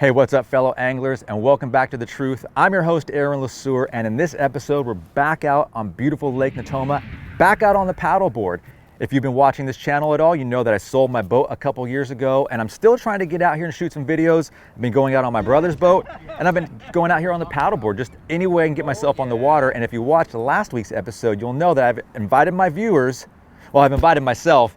Hey, what's up, fellow anglers, and welcome back to The Truth. I'm your host, Aaron Lesueur, and in this episode, we're back out on beautiful Lake Natoma, back out on the paddleboard. If you've been watching this channel at all, you know that I sold my boat a couple years ago, and I'm still trying to get out here and shoot some videos. I've been going out on my brother's boat, and I've been going out here on the paddleboard, just any way I can get myself on the water. And if you watched last week's episode, you'll know that I've invited my viewers, well, I've invited myself,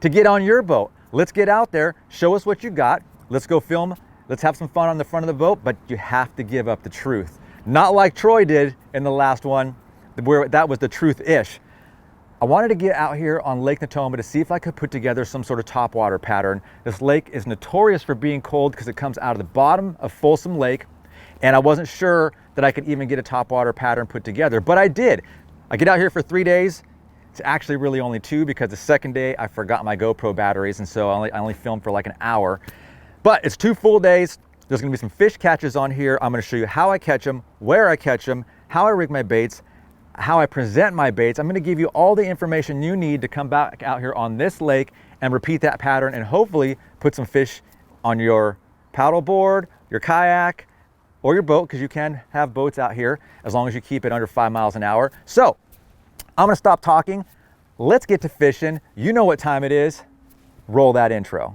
to get on your boat. Let's get out there, show us what you got, let's go film. Let's have some fun on the front of the boat, but you have to give up the truth. Not like Troy did in the last one, where that was the truth-ish. I wanted to get out here on Lake Natoma to see if I could put together some sort of topwater pattern. This lake is notorious for being cold because it comes out of the bottom of Folsom Lake, and I wasn't sure that I could even get a topwater pattern put together, but I did. I get out here for 3 days. It's actually really only 2 because the second day I forgot my GoPro batteries, and so I only filmed for like an hour. But it's 2 full days. There's gonna be some fish catches on here. I'm gonna show you how I catch them, where I catch them, how I rig my baits, how I present my baits. I'm gonna give you all the information you need to come back out here on this lake and repeat that pattern and hopefully put some fish on your paddleboard, your kayak, or your boat, because you can have boats out here as long as you keep it under 5 miles an hour. So I'm gonna stop talking. Let's get to fishing. You know what time it is. Roll that intro.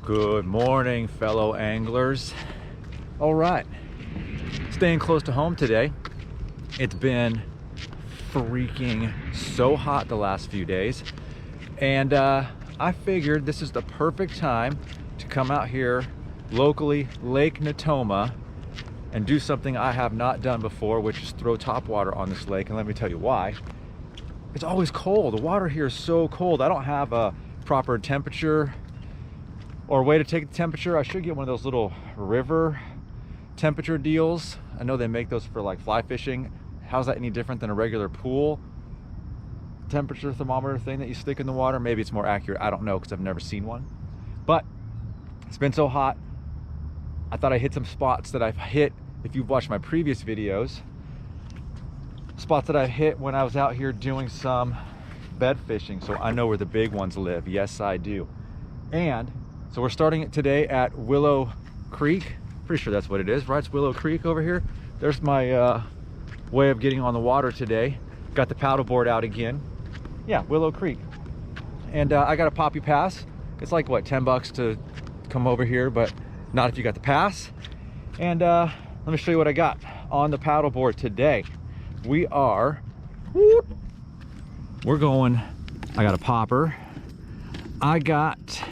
Good morning, fellow anglers. All right, staying close to home today. It's been freaking so hot the last few days, and I figured this is the perfect time to come out here locally, Lake Natoma, and do something I have not done before, which is throw topwater on this lake. And let me tell you why. It's always cold. The water here is so cold. I don't have a proper temperature or way to take the temperature. I should get one of those little river temperature deals. I know they make those for like fly fishing. How's that any different than a regular pool temperature thermometer thing that you stick in the water? Maybe it's more accurate. I don't know, because I've never seen one. But it's been so hot, I thought I hit some spots that I've hit, if you've watched my previous videos, spots that I hit when I was out here doing some bed fishing. So I know where the big ones live. Yes, I do. And so we're starting it today at Willow Creek. Pretty sure that's what it is, right? It's Willow Creek over here. There's my way of getting on the water today. Got the paddleboard out again. Yeah, Willow Creek. And I got a poppy pass. It's like, what, 10 bucks to come over here, but not if you got the pass. And let me show you what I got on the paddleboard today. We're going, I got a popper. I got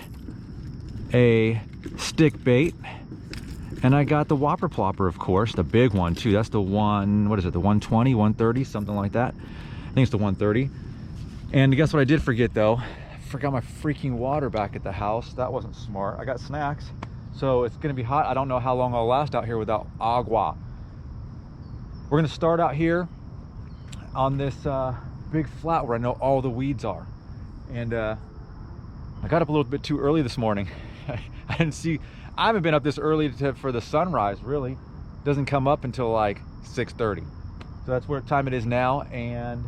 a stick bait, and I got the whopper plopper, of course, the big one too. That's the one, what is it, the 120, 130, something like that. I think it's the 130. And guess what I did forget though? I forgot my freaking water back at the house. That wasn't smart. I got snacks, so it's gonna be hot. I don't know how long I'll last out here without agua. We're gonna start out here on this big flat where I know all the weeds are. And I got up a little bit too early this morning. I didn't see, I haven't been up this early for the sunrise, really. It doesn't come up until like 6:30. So that's where time it is now. And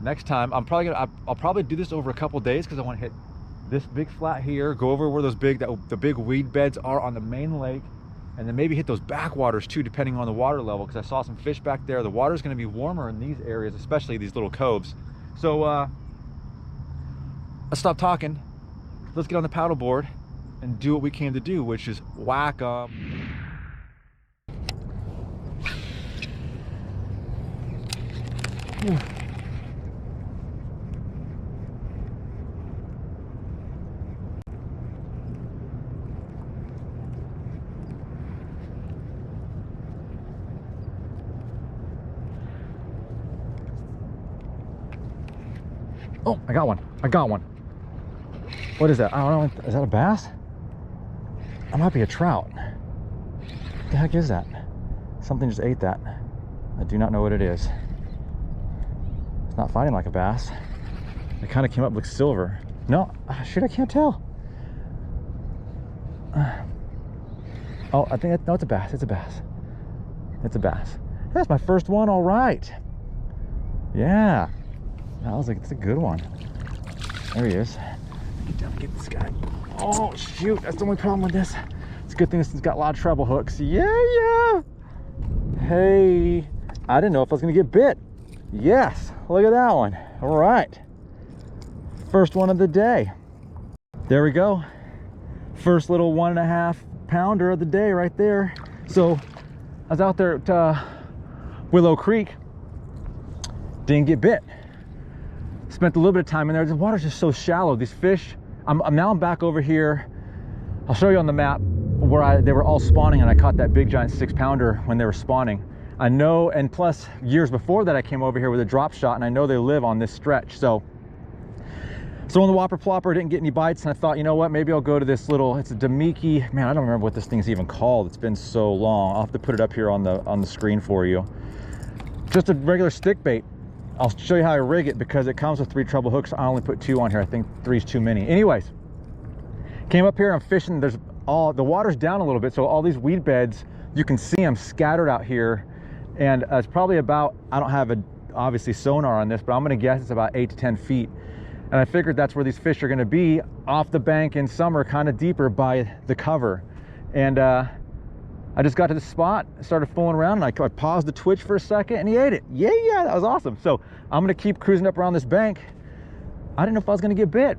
next time I'll probably do this over a couple days, because I want to hit this big flat here, go over where those the big weed beds are on the main lake, and then maybe hit those backwaters too, depending on the water level, because I saw some fish back there. The water's going to be warmer in these areas, especially these little coves. So let's stop talking. Let's get on the paddleboard and do what we came to do, which is whack 'em. Oh, I got one. I got one. What is that? I don't know. Is that a bass? That might be a trout. What the heck is that? Something just ate that. I do not know what it is. It's not fighting like a bass. It kind of came up like silver. No, shoot, I can't tell. Oh, I think no, it's a bass. It's a bass. It's a bass. That's my first one. All right. Yeah. I was like, it's a good one. There he is. Get down and get this guy. Oh shoot, that's the only problem with this. It's a good thing this has got a lot of treble hooks. Yeah. Hey, I didn't know if I was gonna get bit. Yes, look at that one. All right. First one of the day. There we go. First little 1.5 pounder of the day right there. So I was out there at Willow Creek, didn't get bit. Spent a little bit of time in there. The water's just so shallow. These fish, I'm back over here. I'll show you on the map where they were all spawning, and I caught that big giant 6-pounder when they were spawning. I know, and plus years before that I came over here with a drop shot, and I know they live on this stretch. So on the Whopper Plopper, I didn't get any bites, and I thought, you know what, maybe I'll go to this little, it's a Damiki, man, I don't remember what this thing's even called. It's been so long. I'll have to put it up here on the screen for you. Just a regular stick bait. I'll show you how I rig it because it comes with 3 treble hooks. I only put 2 on here. I think 3's too many. Anyways, came up here, I'm fishing. The water's down a little bit, so all these weed beds, you can see them scattered out here. And it's probably about, I don't have obviously sonar on this, but I'm gonna guess it's about 8 to 10 feet. And I figured that's where these fish are gonna be, off the bank in summer, kind of deeper by the cover. And I just got to the spot, started fooling around, and I paused the twitch for a second, and he ate it. Yeah, that was awesome. So I'm gonna keep cruising up around this bank. I didn't know if I was gonna get bit.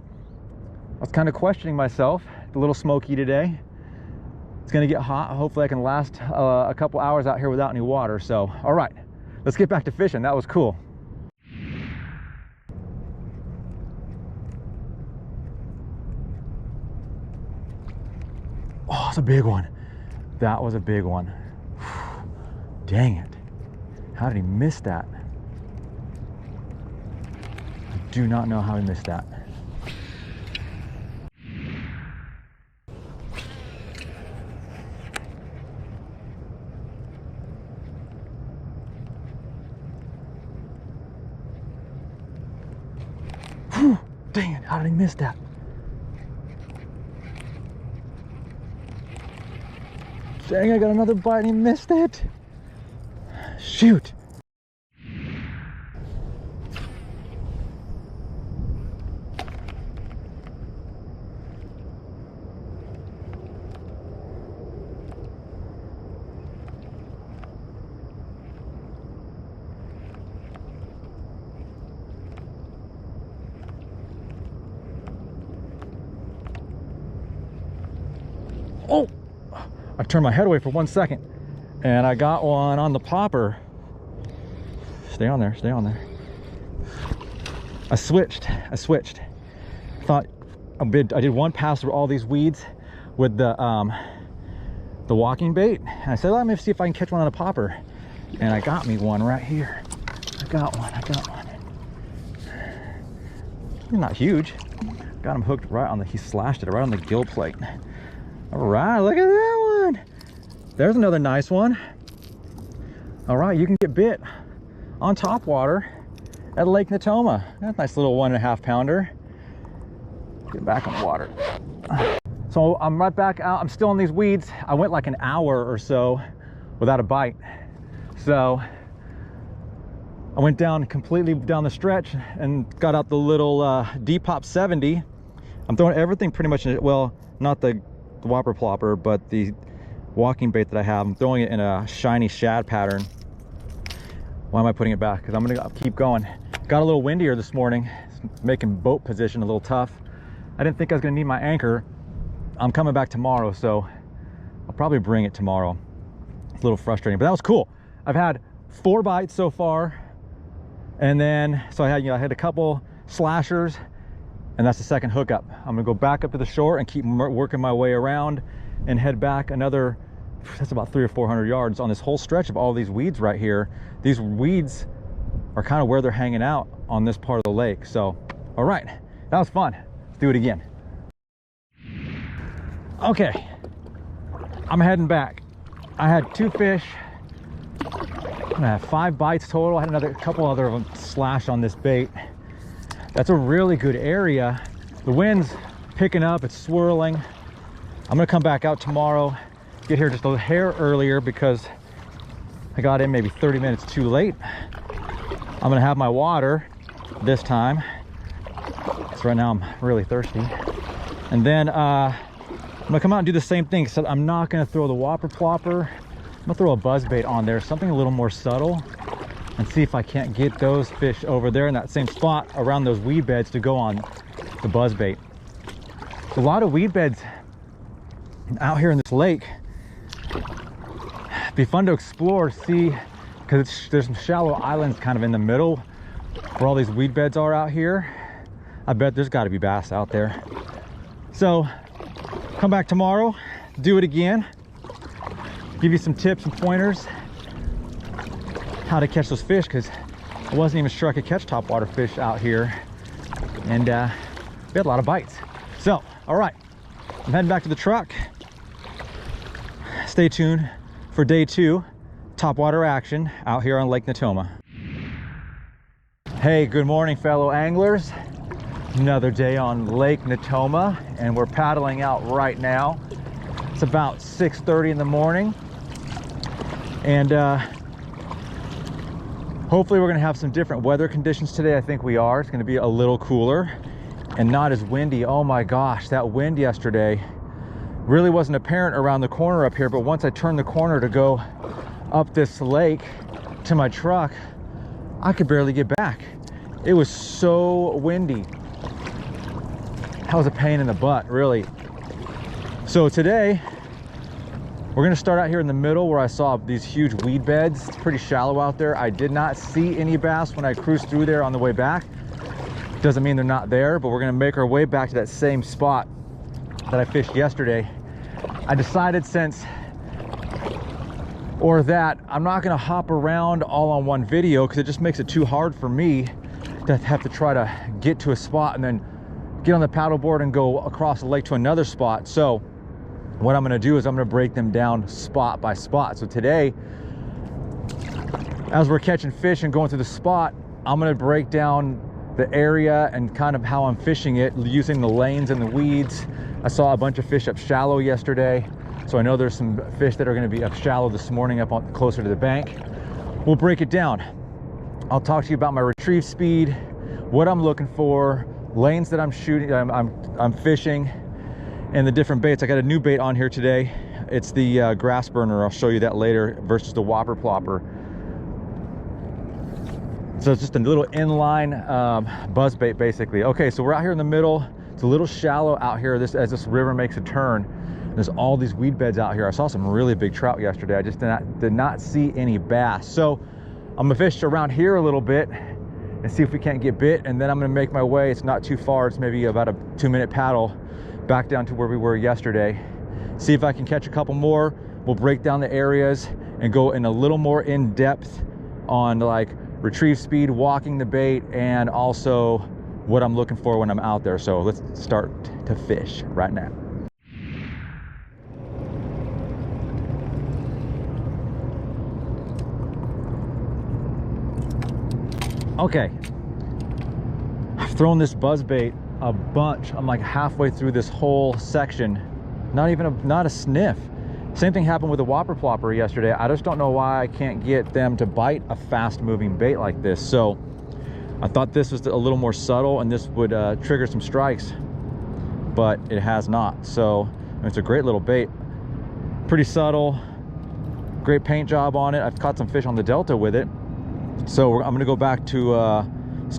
I was kind of questioning myself. A little smoky today. It's gonna get hot. Hopefully I can last a couple hours out here without any water. So, all right, let's get back to fishing. That was cool. Oh, it's a big one. That was a big one. Dang it. How did he miss that? I do not know how he missed that. Whew, dang it, how did he miss that? Dang, I got another bite and he missed it. Shoot. Oh, I turned my head away for 1 second and I got one on the popper. Stay on there, stay on there. I switched. Thought I did one pass through all these weeds with the walking bait. And I said, let me see if I can catch one on a popper. And I got me one right here. I got one. He's not huge. Got him hooked right on he slashed it right on the gill plate. All right, look at that one. There's another nice one. All right, you can get bit on Topwater at Lake Natoma. That's a nice little 1.5 pounder. Get back on the water. So I'm right back out. I'm still in these weeds. I went like an hour or so without a bite. So I went down completely down the stretch and got out the little Depop 70. I'm throwing everything pretty much in it. Well, not the Whopper Plopper, but the walking bait that I have. I'm throwing it in a shiny shad pattern. Why am I putting it back? Because I'm gonna keep going. Got a little windier this morning. It's making boat position a little tough. I didn't think I was gonna need my anchor. I'm coming back tomorrow, so I'll probably bring it tomorrow. It's a little frustrating, but that was cool. I've had 4 bites so far, and then so I had a couple slashers, and that's the second hookup. I'm gonna go back up to the shore and keep working my way around and head back another, that's about 300 or 400 yards on this whole stretch of all these weeds right here. These weeds are kind of where they're hanging out on this part of the lake. So, all right, that was fun. Let's do it again. Okay, I'm heading back. I had 2 fish. I had 5 bites total. I had a couple other of them slash on this bait. That's a really good area. The wind's picking up, it's swirling. I'm gonna come back out tomorrow, get here just a hair earlier because I got in maybe 30 minutes too late. I'm gonna have my water this time. So right now I'm really thirsty. And then I'm gonna come out and do the same thing. So I'm not gonna throw the whopper plopper. I'm gonna throw a buzz bait on there, something a little more subtle, and see if I can't get those fish over there in that same spot around those weed beds to go on the buzz bait. A lot of weed beds out here in this lake. Be fun to explore, see, because there's some shallow islands kind of in the middle where all these weed beds are out here. I bet there's got to be bass out there. So come back tomorrow, do it again, give you some tips and pointers how to catch those fish, because I wasn't even sure I could catch topwater fish out here, and we had a lot of bites. So all right, I'm heading back to the truck. Stay tuned for day 2 topwater action out here on Lake Natoma. Hey, good morning fellow anglers. Another day on Lake Natoma, and we're paddling out right now. It's about 6:30 in the morning, and hopefully we're gonna have some different weather conditions today. I think we are. It's gonna be a little cooler and not as windy. Oh my gosh, that wind yesterday really wasn't apparent around the corner up here, but once I turned the corner to go up this lake to my truck, I could barely get back. It was so windy. That was a pain in the butt, really. So today we're gonna start out here in the middle where I saw these huge weed beds. It's pretty shallow out there. I did not see any bass when I cruised through there on the way back. Doesn't mean they're not there, but we're gonna make our way back to that same spot that I fished yesterday. I decided I'm not gonna hop around all on one video because it just makes it too hard for me to have to try to get to a spot and then get on the paddleboard and go across the lake to another spot. So what I'm gonna do is I'm gonna break them down spot by spot. So today, as we're catching fish and going through the spot, I'm gonna break down the area and kind of how I'm fishing it using the lanes and the weeds. I saw a bunch of fish up shallow yesterday, so I know there's some fish that are going to be up shallow this morning up closer to the bank. We'll break it down. I'll talk to you about my retrieve speed, what I'm looking for, lanes that I'm shooting, I'm fishing, and the different baits. I got a new bait on here today. It's the grass burner. I'll show you that later, versus the whopper plopper. So it's just a little inline buzz bait basically. Okay, so we're out here in the middle. It's a little shallow out here as this river makes a turn. There's all these weed beds out here. I saw some really big trout yesterday. I just did not see any bass. So I'm gonna fish around here a little bit and see if we can't get bit, and then I'm gonna make my way. It's not too far. It's maybe about a 2-minute paddle back down to where we were yesterday. See if I can catch a couple more. We'll break down the areas and go in a little more in depth on like retrieve speed, walking the bait, and also what I'm looking for when I'm out there. So let's start to fish right now. Okay, I've thrown this buzz bait a bunch. I'm like halfway through this whole section, not a sniff. Same thing happened with the whopper plopper yesterday. I just don't know why I can't get them to bite a fast moving bait like this. So I thought this was a little more subtle and this would trigger some strikes, but it has not. So it's a great little bait, pretty subtle, great paint job on it. I've caught some fish on the Delta with it. So I'm gonna go back to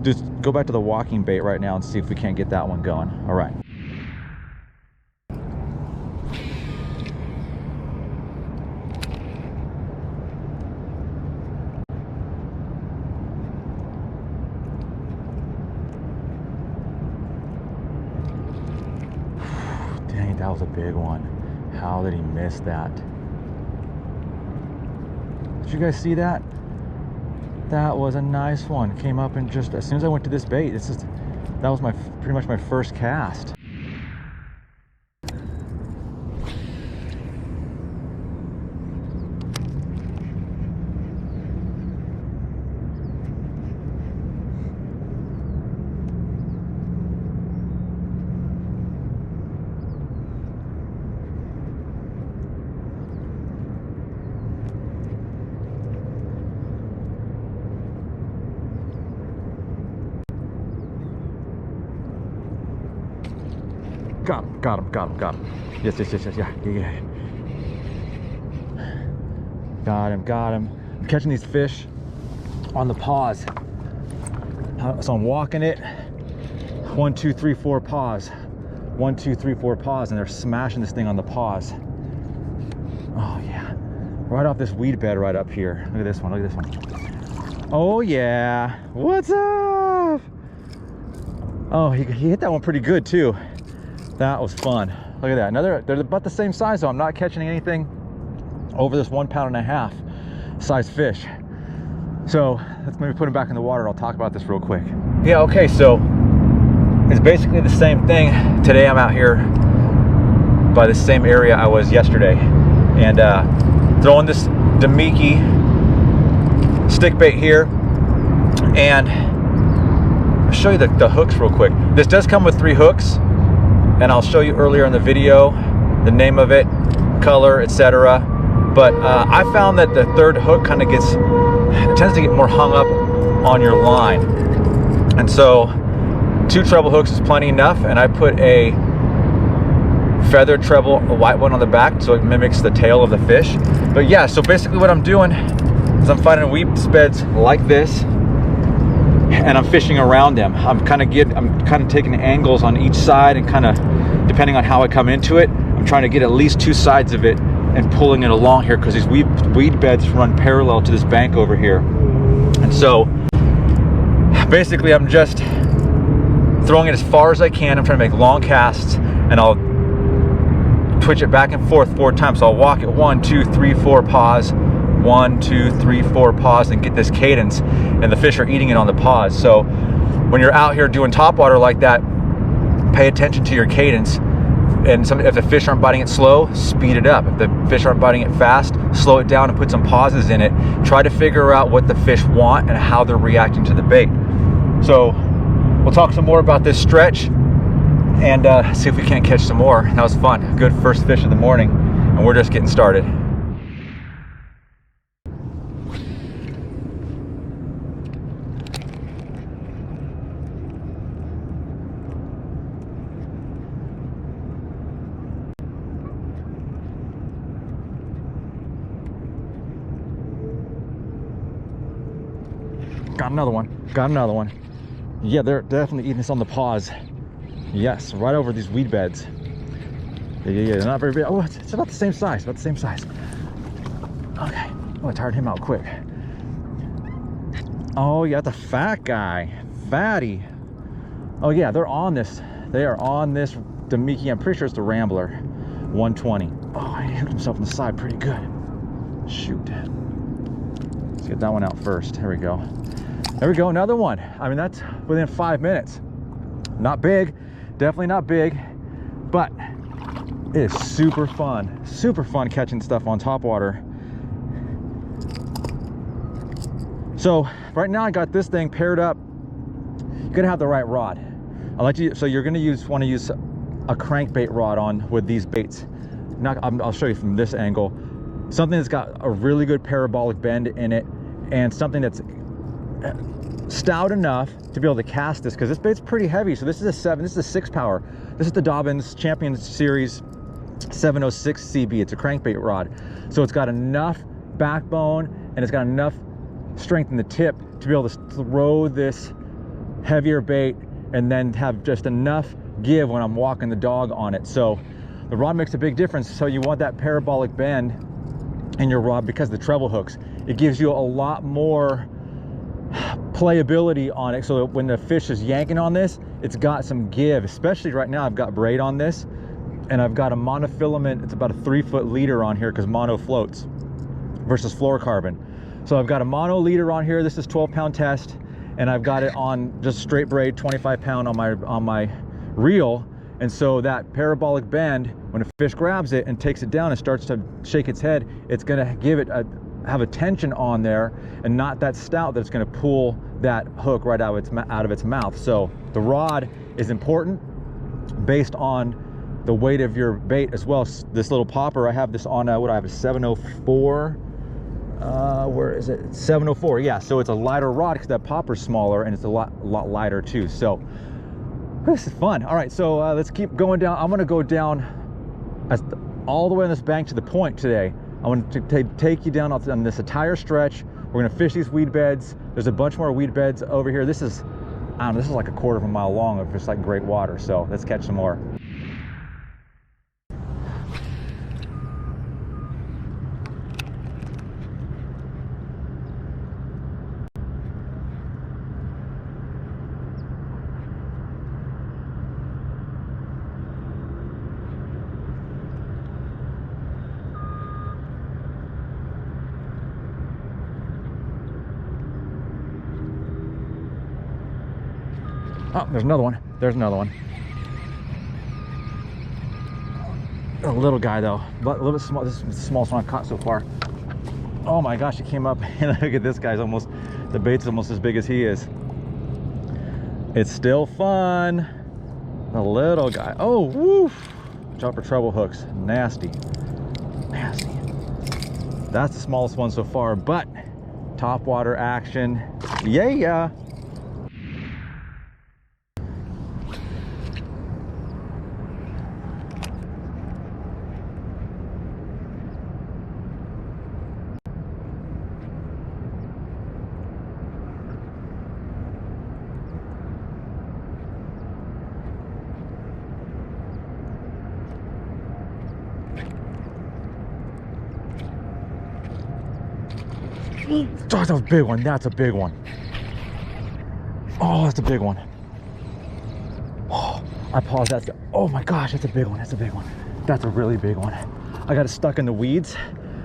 just go back to the walking bait right now and see if we can't get that one going. All right. Dang, that was a big one. How did he miss that? Did you guys see that? That was a nice one. Came up and just as soon as I went to this bait, that was pretty much my first cast. Got him, got him, got him, got him. Yes, yes, yes, yes, yeah, yeah, yeah. Got him, got him. I'm catching these fish on the paws. So I'm walking it. 1, 2, 3, 4 paws. 1, 2, 3, 4 paws, and they're smashing this thing on the paws. Oh yeah. Right off this weed bed right up here. Look at this one, look at this one. Oh yeah. What's up? Oh, he hit that one pretty good too. That was fun. Look at that. Another, they're about the same size, so I'm not catching anything over this 1.5 pound size fish. So let's maybe put him back in the water and I'll talk about this real quick. Yeah, okay, so it's basically the same thing. Today I'm out here by the same area I was yesterday, and throwing this Damiki stick bait here, and I'll show you the hooks real quick. This does come with 3 hooks, and I'll show you earlier in the video the name of it, color, etc. But I found that the 3rd hook kind of tends to get more hung up on your line, and so 2 treble hooks is plenty enough, and I put a feathered treble, a white one on the back, so it mimics the tail of the fish. But yeah, so basically what I'm doing is I'm finding weed beds like this, and I'm fishing around them. I'm kind of taking angles on each side, and kind of depending on how I come into it, I'm trying to get at least 2 sides of it and pulling it along here, because these weed beds run parallel to this bank over here. And so basically I'm just throwing it as far as I can. I'm trying to make long casts, and I'll twitch it back and forth 4 times. So I'll walk it 1, 2, 3, 4, pause, 1, 2, 3, 4, pause, and get this cadence, and the fish are eating it on the pause. So when you're out here doing topwater like that, pay attention to your cadence. And if the fish aren't biting it slow, speed it up. If the fish aren't biting it fast, slow it down and put some pauses in it. Try to figure out what the fish want and how they're reacting to the bait. So we'll talk some more about this stretch and see if we can't catch some more. That was fun. Good first fish of the morning, and we're just getting started. Got another one. Got another one. Yeah, they're definitely eating this on the paws. Yes, right over these weed beds. Yeah, they're not very big. Oh, it's about the same size. About the same size. Okay. Oh, I tired him out quick. Oh, yeah, the fat guy. Fatty. Oh, yeah, they're on this. They are on this Damiki. I'm pretty sure it's the Rambler 120. Oh, he hooked himself on the side pretty good. Shoot. Let's get that one out first. There we go. There we go, another one. I mean, that's within 5 minutes. Not big, definitely not big, but it is super fun catching stuff on topwater. So right now I got this thing paired up. You're gonna have the right rod. So you're gonna want to use a crankbait rod on with these baits. I'll show you from this angle. Something that's got a really good parabolic bend in it, and something that's stout enough to be able to cast this, because this bait's pretty heavy. So this is a 6 power. This is the Dobbins Champion Series 706 CB. It's a crankbait rod, so it's got enough backbone and it's got enough strength in the tip to be able to throw this heavier bait and then have just enough give when I'm walking the dog on it. So the rod makes a big difference. So you want that parabolic bend in your rod because of the treble hooks. It gives you a lot more playability on it, so that when the fish is yanking on this, it's got some give. Especially right now I've got braid on this, and I've got a monofilament. It's about a 3-foot leader on here, because mono floats versus fluorocarbon. So I've got a mono leader on here. This is 12-pound test, and I've got it on just straight braid 25-pound on my reel. And so that parabolic bend, when a fish grabs it and takes it down and starts to shake its head, it's going to give it have a tension on there, and not that stout that's going to pull that hook right out of its mouth. So the rod is important based on the weight of your bait as well. This little popper, I have this on what I have, a 704. Where is it? 704. Yeah, so it's a lighter rod because that popper's smaller, and it's a lot lighter too. So This is fun. All right, so let's keep going down. I'm gonna go down all the way on this bank to the point today. I want to take you down on this entire stretch. We're gonna fish these weed beds. There's a bunch more weed beds over here. This is, I don't know, this is like a quarter of a mile long of just like great water. So let's catch some more. Oh, there's another one. There's another one. A little guy though, but a little bit small. This is the smallest one I've caught so far. Oh my gosh, he came up and look at this guy's almost, the bait's almost as big as he is. It's still fun. The little guy. Oh, woof. Watch out for treble hooks. Nasty. Nasty. That's the smallest one so far, but topwater action. Yeah. Oh, that's a big one. That's a big one. Oh, that's a big one. Oh, I paused. That's, oh my gosh, that's a big one. That's a big one. That's a really big one. I got it stuck in the weeds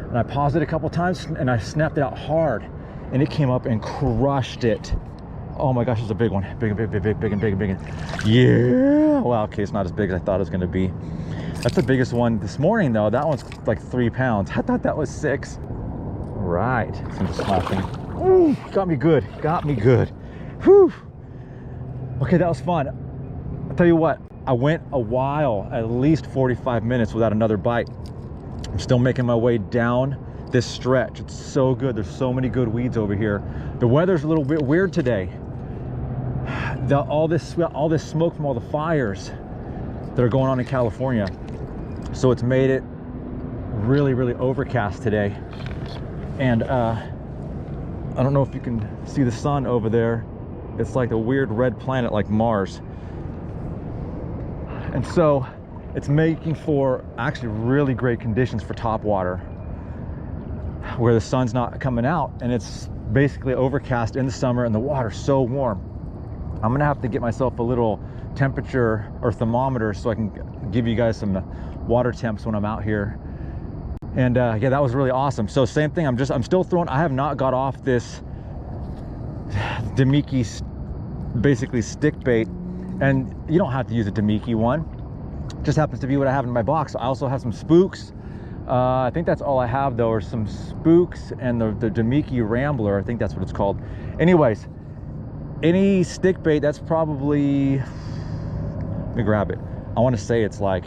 and I paused it a couple times and I snapped it out hard and it came up and crushed it. Oh my gosh, it's a big one. Big. Yeah. Well, okay, it's not as big as I thought it was going to be. That's the biggest one this morning though. That one's like 3 pounds. I thought that was 6. Right, some smashing. Ooh, got me good. Got me good. Whew. Okay, that was fun. I'll tell you what, I went a while, at least 45 minutes without another bite. I'm still making my way down this stretch. It's so good. There's so many good weeds over here. The weather's a little bit weird today. All this smoke from all the fires that are going on in California. So it's made it really, really overcast today. And I don't know if you can see the sun over there. It's like a weird red planet like Mars. And so it's making for actually really great conditions for topwater, where the sun's not coming out and it's basically overcast in the summer and the water's so warm. I'm gonna have to get myself a little temperature or thermometer so I can give you guys some water temps when I'm out here. And yeah, that was really awesome. So same thing, I'm still throwing. I have not got off this Demiki basically stick bait, and you don't have to use a Demiki one. It just happens to be what I have in my box. I also have some spooks. I think that's all I have though, are some spooks and the Demiki Rambler. I think that's what it's called. Anyways, any stick bait that's probably, let me grab it. I want to say it's like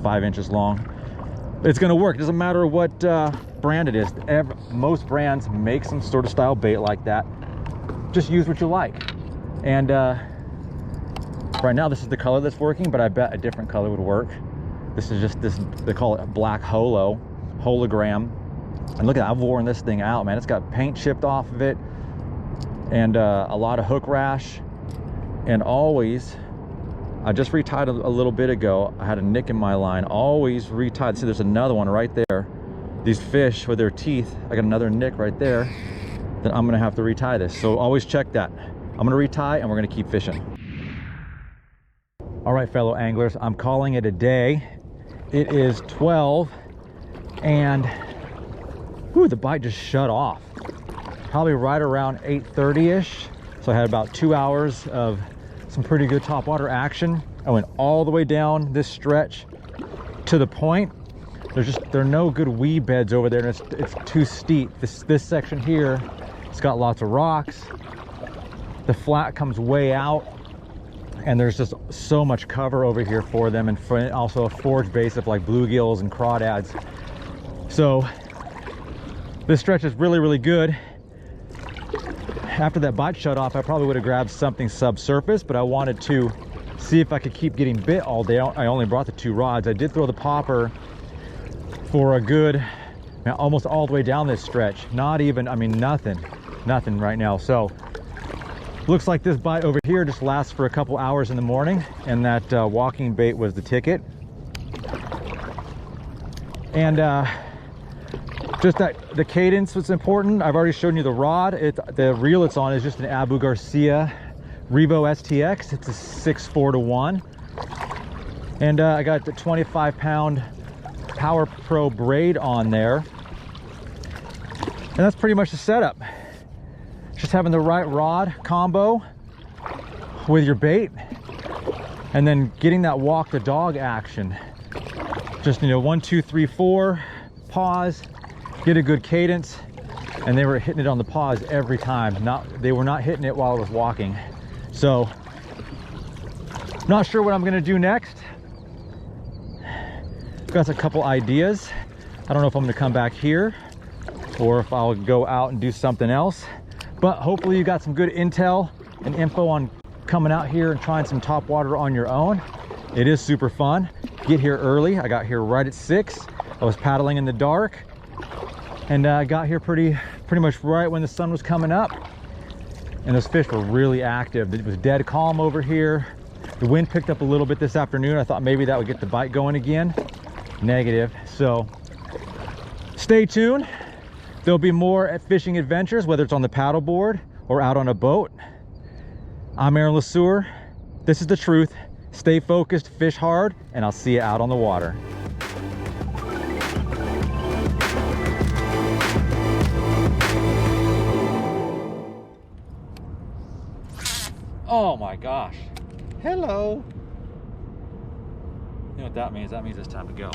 5 inches long. It's gonna work. It doesn't matter what brand it is. Most brands make some sort of style bait like that. Just use what you like. And right now this is the color that's working, but I bet a different color would work. This is just this, they call it black hologram. And look at that, I've worn this thing out, man. It's got paint chipped off of it and a lot of hook rash. And always, I just retied a little bit ago. I had a nick in my line. Always retied. See, there's another one right there. These fish with their teeth, I got another nick right there. Then I'm gonna have to retie this. So always check that. I'm gonna retie and we're gonna keep fishing. All right, fellow anglers, I'm calling it a day. It is 12 and whew, the bite just shut off. Probably right around 8:30-ish. So I had about 2 hours of some pretty good topwater action. I went all the way down this stretch to the point. There are no good weed beds over there, and it's too steep. This section here, it's got lots of rocks. The flat comes way out, and there's just so much cover over here for them, and also a forage base of like bluegills and crawdads. So this stretch is really, really good. After that bite shut off, I probably would have grabbed something subsurface, but I wanted to see if I could keep getting bit all day. I only brought the 2 rods. I did throw the popper for a good, almost all the way down this stretch. Not even, I mean, nothing right now. So looks like this bite over here just lasts for a couple hours in the morning, and that walking bait was the ticket. And just that the cadence was important. I've already shown you the rod. The reel it's on is just an Abu Garcia Revo STX. It's a 6.4-1, and I got the 25-pound Power Pro braid on there, and that's pretty much the setup. Just having the right rod combo with your bait, and then getting that walk the dog action. Just, you know, 1, 2, 3, 4, pause, get a good cadence, and they were hitting it on the pause every time. They were not hitting it while I was walking. So, not sure what I'm gonna do next. Got a couple ideas. I don't know if I'm gonna come back here or if I'll go out and do something else. But hopefully you got some good intel and info on coming out here and trying some topwater on your own. It is super fun. Get here early. I got here right at 6. I was paddling in the dark, and I got here pretty much right when the sun was coming up. And those fish were really active. It was dead calm over here. The wind picked up a little bit this afternoon. I thought maybe that would get the bite going again. Negative. So stay tuned. There'll be more fishing adventures, whether it's on the paddleboard or out on a boat. I'm Aaron LeSueur. This is the truth. Stay focused, fish hard, and I'll see you out on the water. Oh my gosh. Hello. You know what that means? That means it's time to go.